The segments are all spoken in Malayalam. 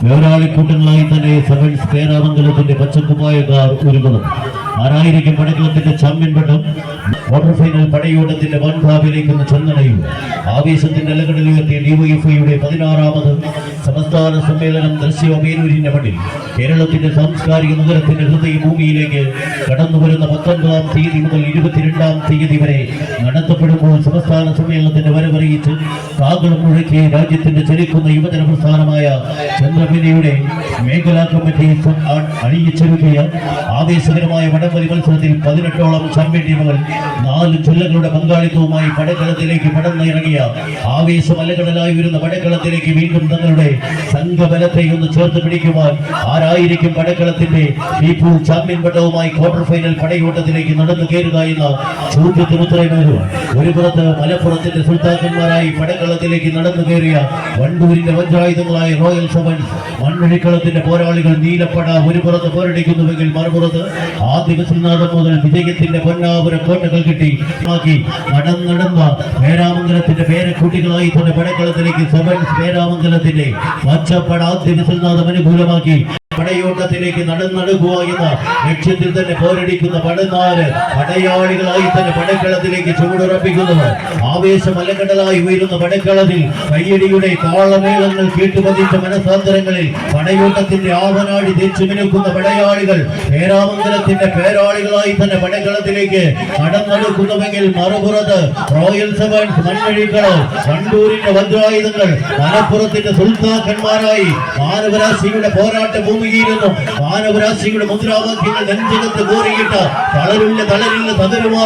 വേറാളിക്കൂട്ടങ്ങളായി തന്നെ സെവൻസ് പേരാമംഗലത്തിന്റെ പച്ചക്കുപ്പായക്കാർ ഒരുങ്ങുന്നു. ആരായിരിക്കും പടക്കളത്തിന്റെ ചാമ്പ്യൻ പട്ടം? ക്വാർട്ടർ ഫൈനൽ പടയോട്ടത്തിന്റെ വൻഭാവിലേക്ക് ചെന്നണയും ആവേശത്തിന്റെ അലകടലുയർത്തിയ ഡിവൈഎഫ്ഐയുടെ 16ാമത് സംസ്ഥാന സമ്മേളനം ദൃശ്യമേരൂരിന്റെ മണ്ണിൽ കേരളത്തിന്റെ സാംസ്കാരിക നഗരത്തിന്റെ ഹൃദയഭൂമിയിലേക്ക് കടന്നു വരുന്ന 19-ാം തീയതി മുതൽ 22-ാം തീയതി വരെ നടത്തപ്പെടുമ്പോൾ സംസ്ഥാന സമ്മേളനത്തിന്റെ വരവറിയിച്ച് കാകളം മുഴക്കി രാജ്യത്തിന്റെ ചലിക്കുന്ന യുവജന പ്രസ്ഥാനമായ ചന്ദ്രപിന്നയുടെ മേഖലാ കമ്മിറ്റി അണിയിച്ചൊരുക്കിയ ആവേശകരമായ വടംവലി മത്സരത്തിൽ 18ഓളം ചാമ്പ്യൻ ടീമുകൾ 4 ജില്ലകളുടെ പങ്കാളിത്തവുമായി പടക്കളത്തിലേക്ക് പടന്നിറങ്ങിയ ആവേശം അലകടലായി വരുന്ന പടക്കളത്തിലേക്ക് വീണ്ടും തങ്ങളുടെ സംഘബലത്തെ ഒന്ന് ചേർത്ത് പിടിക്കുവാൻ ആരായിരിക്കും പടക്കളത്തിന്റെ പീപ്പിൾ ചാമ്പ്യൻ പട്ടവുമായി ക്വാർട്ടർ ഫൈനൽ പടയോട്ടത്തിലേക്ക് നടന്നു കയറുക എന്ന ചോദ്യത്തിന് ഉത്തരവേറും. ഒരു പുറത്ത് മലപ്പുറത്തിന്റെ സുൽത്താക്കന്മാരായി പടക്കളത്തിലേക്ക് നടന്നു കയറിയ വണ്ടൂരിന്റെ വജ്രായുധങ്ങളായ റോയൽ സെവൻസ് മണ്ണഴിക്കളത്തിന്റെ പോരാളികൾ നീലപ്പട ഒരു പുറത്ത് പോരടിക്കുന്നുവെങ്കിൽ മറുപുറത്ത് ആദ്യ വിശ്വനാഥം മുതൽ വിജയത്തിന്റെ പൊന്നാപുര കോട്ടകൾ കിട്ടി നടന്ന പേരാമംഗലത്തിന്റെ പേരക്കുട്ടികളായി തന്നെ പടക്കളത്തിലേക്ക് സെവൻസ് പേരാമംഗലത്തിന്റെ പച്ചപ്പട ആദ്യ വിശ്വനാഥം അനുകൂലമാക്കി പടയോട്ടത്തിലേക്ക് നടന്നെടുക്കുക എന്ന ലക്ഷ്യത്തിൽ തന്നെ പോരടിക്കുന്ന പടനാല് പടയാളികളായി തന്നെ പടക്കളത്തിലേക്ക് ചുവടുറപ്പിക്കുന്നവർ ആവേശം അലകടലായി ഉയരുന്ന പടക്കളത്തിൽ കയ്യടിയുടെ താളമേളങ്ങൾ കേട്ടുപതിച്ച മനസാന്തരങ്ങളിൽ പടയോട്ടത്തിന്റെ ആവനാടി തെച്ചുമിനുക്കുന്ന പടയാളികൾ പേരാമംഗലത്തിന്റെ പേരാളികളായി തന്നെ പടക്കളത്തിലേക്ക് നടന്നെടുക്കുന്നുവെങ്കിൽ മറുപുറത്ത് റോയൽ സെവൻസ് മണ്ണഴിക്കളോ വണ്ടൂരിന്റെ വജ്രായുധങ്ങൾ മലപ്പുറത്തിന്റെ സുൽത്താക്കന്മാരായി മാനവരാശിയുടെ പോരാട്ട ഭൂമി മാനവരാശിയുടെ മുദ്രാവാക്യങ്ങൾ നെഞ്ചകത്ത് കോറിയിട്ട് തളരില്ല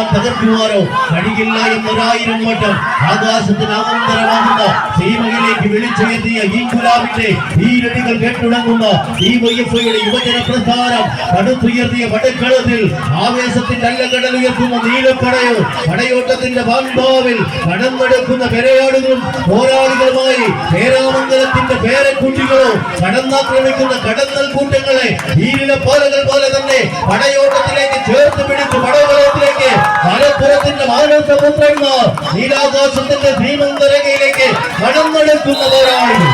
തകർക്കുവാനോ കഴിയില്ല എന്നൊരായിരം വട്ടം ആകാശത്തിന് ആനന്ദരമാകുന്ന സീമയിലേക്ക് വിളിച്ചുയർത്തിയ ഈ ഗുലാബിന്റെ ഈരടികൾ കേട്ടുടങ്ങുന്ന ഡിവൈഎഫ്ഐയുടെ യുവജന പ്രസ്ഥാനം കടുത്തുയർത്തിയ പടക്കളത്തിൽ ആവേശത്തിന്റെ അല്ലകടൽ ഉയർത്തുന്ന നീലപ്പടയോ പടയോട്ടത്തിന്റെ വാൻപാവിൽ കടന്നെടുക്കുന്ന പെരയാടുകളും പോരാളികളുമായി പേരാമംഗലത്തിന്റെ പേരക്കുട്ടികളോ കടന്നാക്രമിക്കുന്ന കടന്നൽ കൂട്ടങ്ങളെ ഈരിലെ പോലകൾ പോലെ തന്നെ പടയോട്ടത്തിലേക്ക് ചേർത്ത് പിടിച്ച് പടയോട്ടത്തിലേക്ക് മലപ്പുറത്തിന്റെ മാനസപുത്രന്മാർ നീലാകാശത്തിന്റെ ഭീമന്തരകയിലേക്ക് കടന്നെടുക്കുന്ന പോരാളികൾ